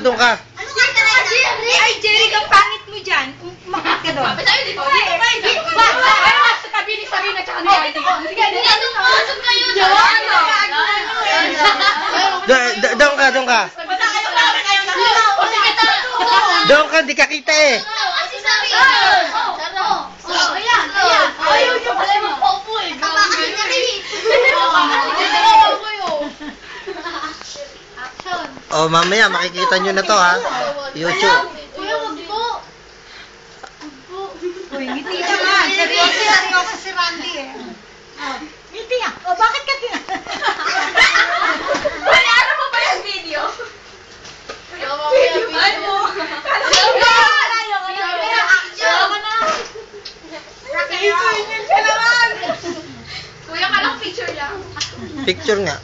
doon ka. Ano ka na Ay, Jerry, ang pangit mo dyan. Umakat ka doon. Sabi sa'yo, di ba? Ay, sa tabi ni Sarina tsaka ni Heidi. Sige, anong pasok kayo? Doon ka. Doon ka, di ka kita eh. Kasi Sarina. Ayan. Ayaw niyo pala yung popo eh. Kapakain na rin. Oh, mamaya makikita nyo na to ha. YouTube. Kuya, wag po. Uy, ngiti ka nga. Seryoso si Randy eh. Ngiti nga. O, bakit ka Wala mo ba yung video? Video? Kuya, kalang picture lang. Picture nga.